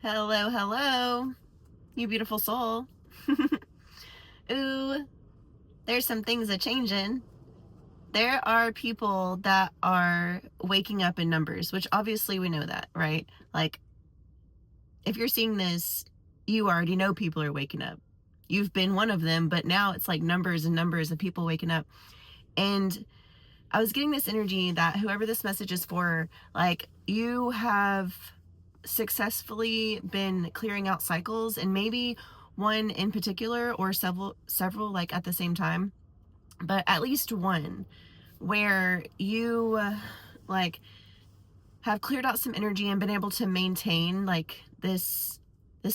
Hello, hello, you beautiful soul. Ooh, there's some things a changing. There are people that are waking up in numbers, which obviously we know that, right? Like, if you're seeing this, you already know people are waking up. You've been one of them, but now it's like numbers and numbers of people waking up. And I was getting this energy that whoever this message is for, like, you have successfully been clearing out cycles, and maybe one in particular or several like at the same time, but at least one where you like have cleared out some energy and been able to maintain like this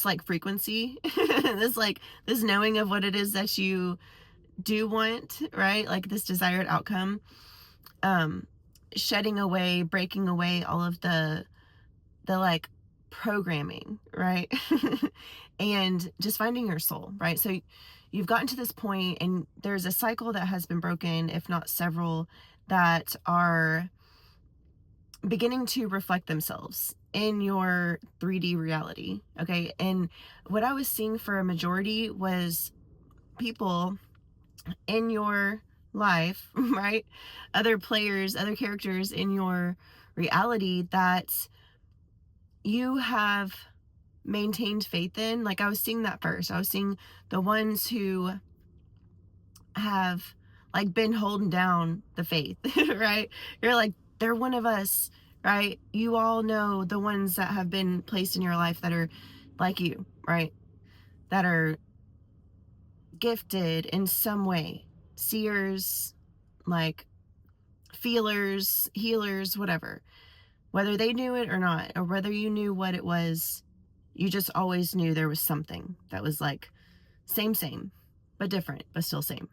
like frequency this knowing of what it is that you do want, right? Like this desired outcome, shedding away, breaking away all of the like programming, right? And just finding your soul, right? So you've gotten to this point and there's a cycle that has been broken, if not several, that are beginning to reflect themselves in your 3D reality. Okay. And what I was seeing for a majority was people in your life, right? Other players, other characters in your reality that you have maintained faith in. Like, I was seeing that first. I was seeing the ones who have like been holding down the faith, right? You're like, they're one of us, right? You all know the ones that have been placed in your life that are like you, right? That are gifted in some way, seers, like feelers, healers, whatever. Whether they knew it or not, or whether you knew what it was, you just always knew there was something that was like same, but different, but still same,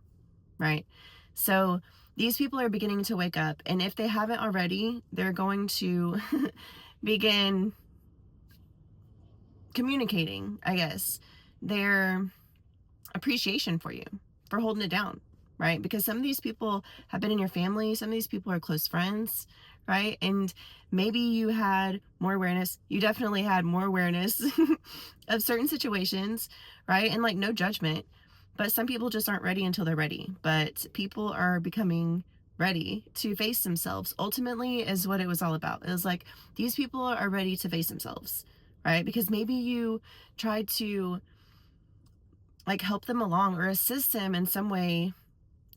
right? So these people are beginning to wake up, and if they haven't already, they're going to begin communicating, I guess, their appreciation for you for holding it down, right? Because some of these people have been in your family, some of these people are close friends, right? And maybe you had more awareness. You definitely had more awareness of certain situations, right? And like, no judgment, but some people just aren't ready until they're ready. But people are becoming ready to face themselves, ultimately, is what it was all about. It was like, these people are ready to face themselves, right? Because maybe you tried to like help them along or assist them in some way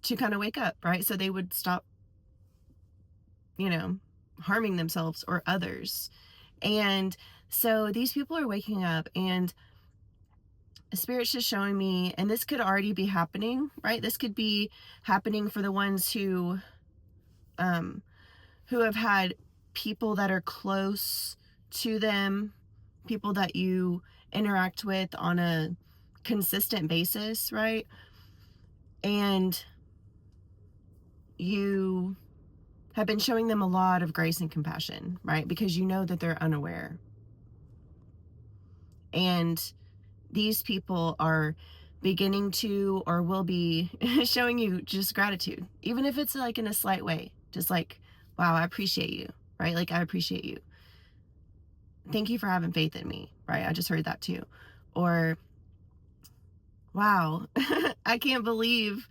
to kind of wake up, right? So they would stop, harming themselves or others. And so these people are waking up, and Spirit's just showing me, and this could already be happening, right? This could be happening for the ones who have had people that are close to them, people that you interact with on a consistent basis, right? And you have been showing them a lot of grace and compassion, right? Because you know that they're unaware. And these people are beginning to, or will be showing you just gratitude, even if it's like in a slight way, just like, wow, I appreciate you, right? Like, I appreciate you. Thank you for having faith in me, right? I just heard that too. Or, wow, I can't believe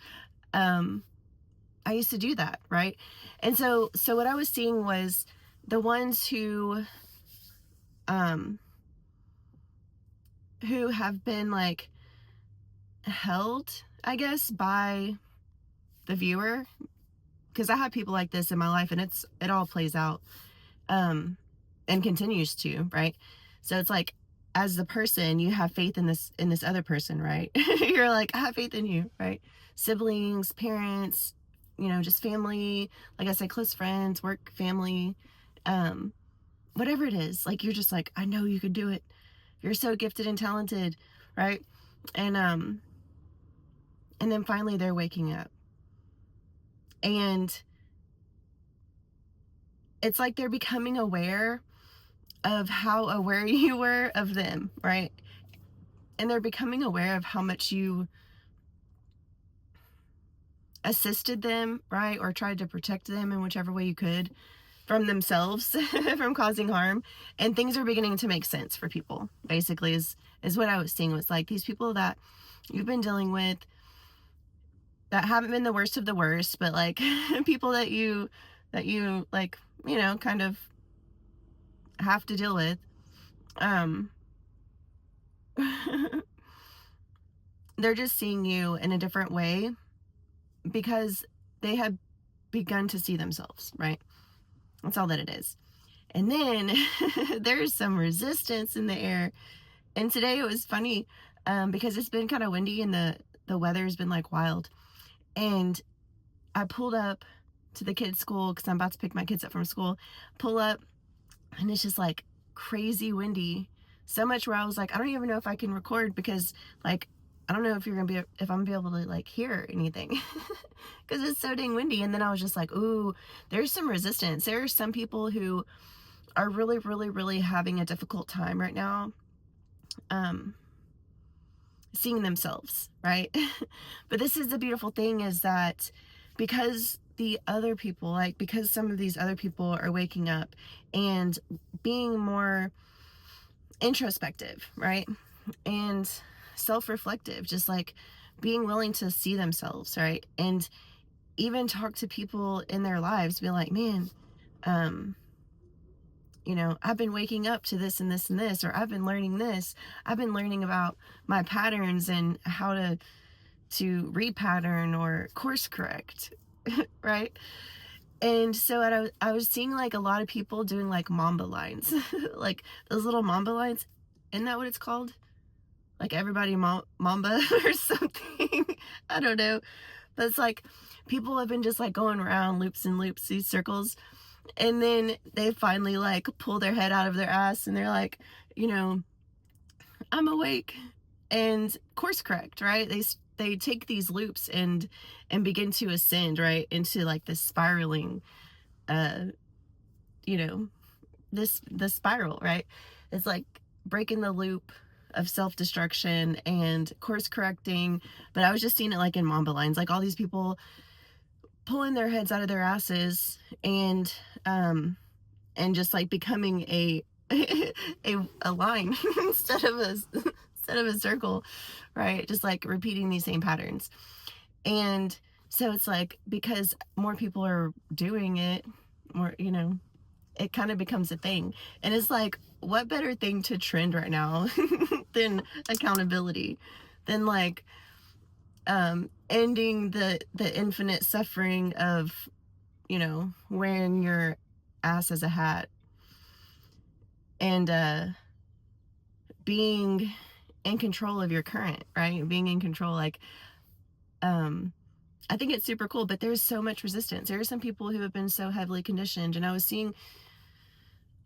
I used to do that, right? And so what I was seeing was the ones who have been like held, I guess, by the viewer, because I have people like this in my life, and it all plays out and continues to, right? So it's like, as the person, you have faith in this other person, right? You're like, I have faith in you, right? Siblings, parents, just family, like I said, close friends, work, family, whatever it is, like, you're just like, I know you could do it. You're so gifted and talented, right? And then finally they're waking up, and it's like they're becoming aware of how aware you were of them, right? And they're becoming aware of how much you assisted them, right? Or tried to protect them in whichever way you could. from themselves from causing harm, and things are beginning to make sense for people, basically, is what I was seeing. Was like these people that you've been dealing with that haven't been the worst of the worst, but like people that you like, kind of have to deal with. um they're just seeing you in a different way because they have begun to see themselves, right? That's all that it is. And then there's some resistance in the air. And today it was funny, because it's been kind of windy and the weather's been like wild. And I pulled up to the kids' school because I'm about to pick my kids up from school. Pull up, and it's just like crazy windy. So much where I was like, I don't even know if I can record because, like, I don't know if I'm gonna be able to like hear anything because it's so dang windy. And then I was just like, ooh, there's some resistance. There are some people who are really, really, really having a difficult time right now, um, seeing themselves, right? But this is the beautiful thing, is that because because some of these other people are waking up and being more introspective, right? And self-reflective, just like being willing to see themselves, right? And even talk to people in their lives, be like, man, um, I've been waking up to this and this and this, or I've been learning this. I've been learning about my patterns and how to repattern or course correct, right? And so I was seeing like a lot of people doing like Mamba lines, like those little Mamba lines. Isn't that what it's called? Like everybody Mamba or something. I don't know. But it's like people have been just like going around loops and loops, these circles. And then they finally like pull their head out of their ass and they're like, you know, I'm awake, and course correct, right? They take these loops and begin to ascend right into like this spiraling, uh, you know, the spiral, right? It's like breaking the loop of self-destruction and course correcting. But I was just seeing it like in Mamba lines, like all these people pulling their heads out of their asses and just like becoming a a line instead of a circle, right? Just like repeating these same patterns. And so it's like, because more people are doing it, more, it kind of becomes a thing. And it's like, what better thing to trend right now than accountability, than like ending the infinite suffering of, wearing your ass as a hat, and being in control of your current, right? Being in control, like, I think it's super cool, but there's so much resistance. There are some people who have been so heavily conditioned, and I was seeing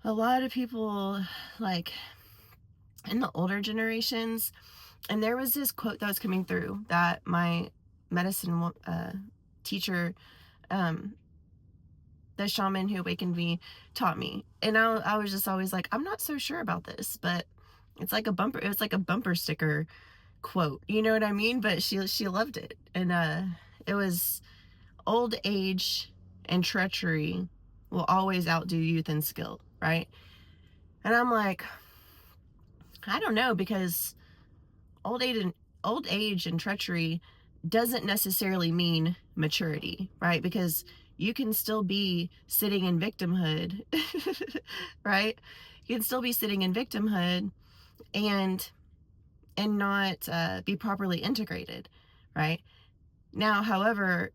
a lot of people like in the older generations, and there was this quote that was coming through that my medicine teacher, um, the shaman who awakened me, taught me. And I was just always like, I'm not so sure about this, but it was like a bumper sticker quote, you know what I mean? But she loved it. And it was, old age and treachery will always outdo youth and skill, right? And I'm like, I don't know, because old age and old age and treachery doesn't necessarily mean maturity, right? Because you can still be sitting in victimhood, right? You can still be sitting in victimhood and not be properly integrated, right? Now, however,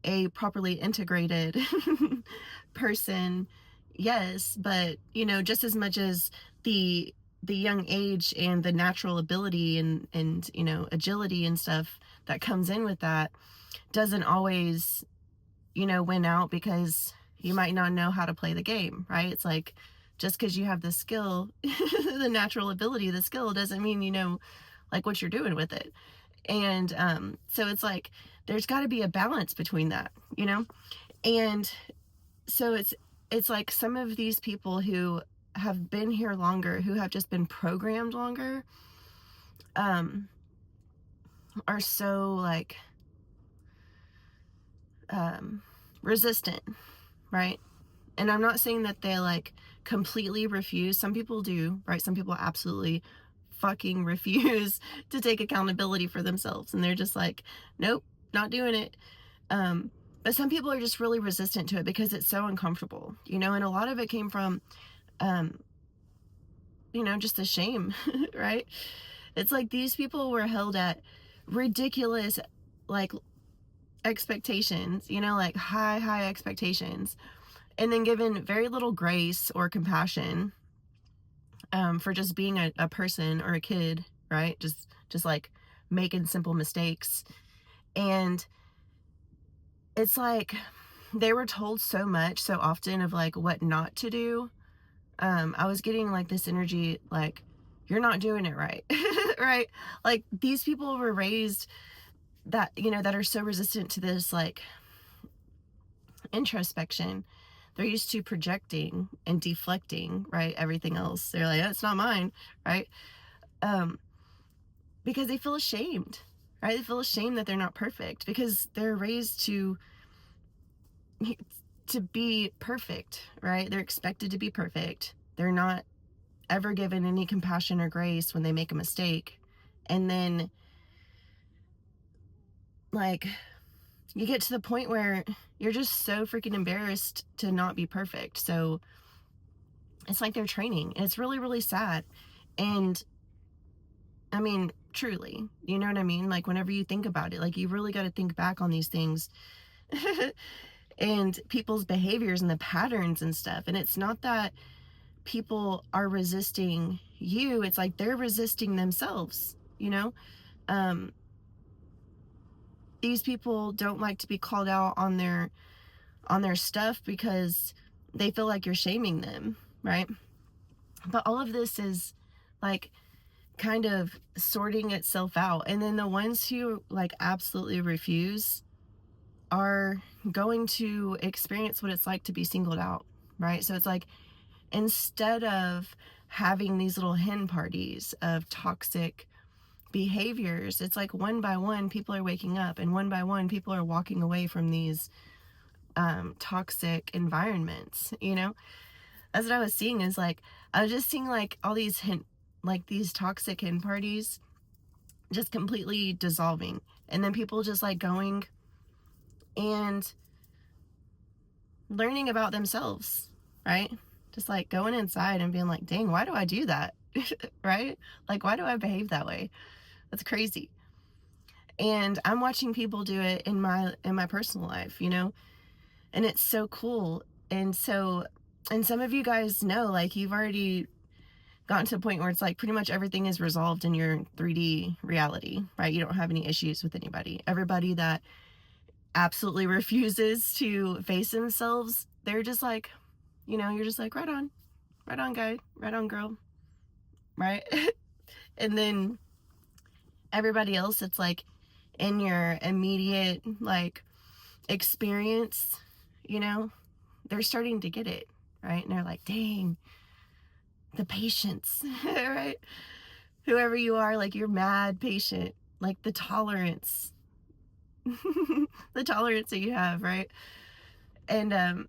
a properly integrated person, yes, but just as much as the young age and the natural ability and agility and stuff that comes in with that doesn't always win out, because you might not know how to play the game, right? It's like, just because you have the skill, the natural ability, the skill, doesn't mean like what you're doing with it. And so it's like there's got to be a balance between that, and so it's like some of these people who have been here longer, who have just been programmed longer, are so like resistant, right? And I'm not saying that they like completely refuse. Some people do, right? Some people absolutely fucking refuse to take accountability for themselves. And they're just like, nope, not doing it. Um, but some people are just really resistant to it because it's so uncomfortable, you know, and a lot of it came from, um, you know, just the shame, right? It's like these people were held at ridiculous, like, expectations, you know, like high expectations, and then given very little grace or compassion, for just being a person or a kid, right? Just like making simple mistakes. And it's like they were told so much so often of like what not to do. I was getting like this energy like, you're not doing it right. Right? Like these people were raised that, you know, that are so resistant to this like introspection. They're used to projecting and deflecting, right? Everything else. They're like, oh, it's not mine, right? Um, because they feel ashamed, right? They feel ashamed that they're not perfect because they're raised to be perfect, right? They're expected to be perfect. They're not ever given any compassion or grace when they make a mistake. And then like you get to the point where you're just so freaking embarrassed to not be perfect. So it's like they're training. And it's really, really sad. And I mean, truly, you know what I mean? Like whenever you think about it, like you really got to think back on these things and people's behaviors and the patterns and stuff. And it's not that people are resisting you, it's like they're resisting themselves, you know? Um, these people don't like to be called out on their stuff because they feel like you're shaming them, right? But all of this is like kind of sorting itself out. And then the ones who like absolutely refuse are going to experience what it's like to be singled out, right? So it's like instead of having these little hen parties of toxic behaviors, it's like one by one people are waking up, and one by one people are walking away from these toxic environments, you know? That's what I was seeing, is like I was just seeing like all these like these toxic hen parties just completely dissolving, and then people just like going and learning about themselves, right? Just like going inside and being like, dang, why do I do that? Right? Like, why do I behave that way? That's crazy. And I'm watching people do it in my personal life, you know, and it's so cool. And so, and some of you guys know, like, you've already gotten to a point where it's like pretty much everything is resolved in your 3D reality, right? You don't have any issues with anybody. Everybody that absolutely refuses to face themselves, they're just like, you know, you're just like, right on, guy, right on, girl, right? And then everybody else, it's like in your immediate like experience, you know, they're starting to get it, right? And they're like, dang, the patience, right? Whoever you are, like you're mad patient, like the tolerance, the tolerance that you have, right? And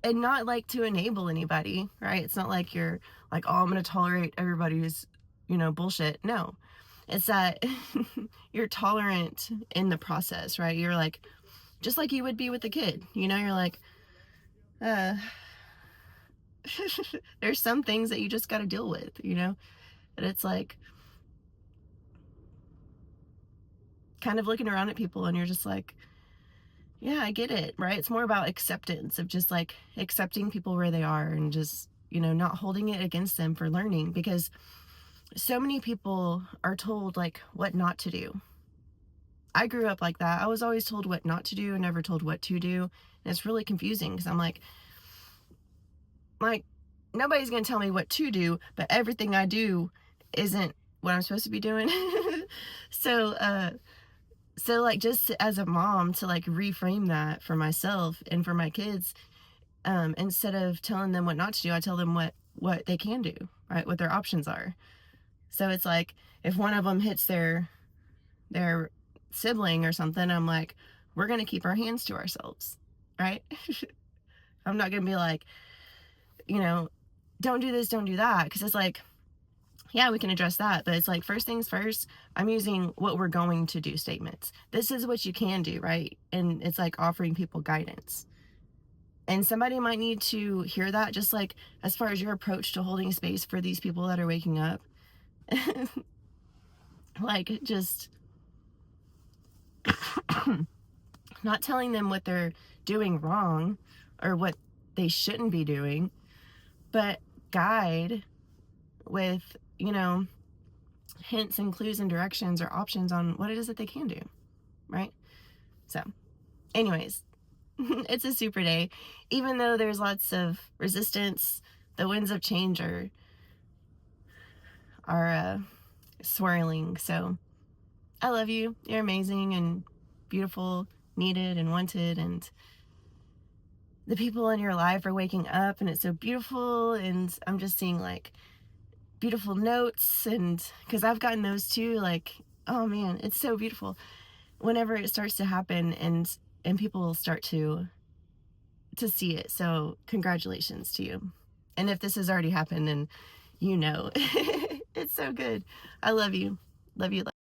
and not like to enable anybody, right? It's not like you're like, oh, I'm going to tolerate everybody's, you know, bullshit. No, it's that you're tolerant in the process, right? You're like, just like you would be with a kid, you know, you're like, uh, there's some things that you just got to deal with, you know, and it's like kind of looking around at people and you're just like, yeah, I get it, right? It's more about acceptance, of just like accepting people where they are and just, you know, not holding it against them for learning, because so many people are told like what not to do. I grew up like that. I was always told what not to do and never told what to do. And it's really confusing because I'm like, nobody's going to tell me what to do, but everything I do isn't what I'm supposed to be doing. So, so like just as a mom to like reframe that for myself and for my kids, instead of telling them what not to do, I tell them what they can do, right? What their options are. So it's like if one of them hits their sibling or something, I'm like, we're going to keep our hands to ourselves, right? I'm not going to be like, you know, don't do this, don't do that. Because it's like, yeah, we can address that. But it's like, first things first, I'm using what we're going to do statements. This is what you can do, right? And it's like offering people guidance. And somebody might need to hear that, just like as far as your approach to holding space for these people that are waking up. Like, just not telling them what they're doing wrong or what they shouldn't be doing, but guide with, you know, hints and clues and directions or options on what it is that they can do, right? So, anyways, it's a super day. Even though there's lots of resistance, the winds of change are swirling. So, I love you. You're amazing and beautiful, needed and wanted, and the people in your life are waking up, and it's so beautiful. And I'm just seeing like beautiful notes, and because I've gotten those too, like, oh man, it's so beautiful whenever it starts to happen, and people start to see it. So congratulations to you. And if this has already happened, then you know. It's so good. I love you. Love you.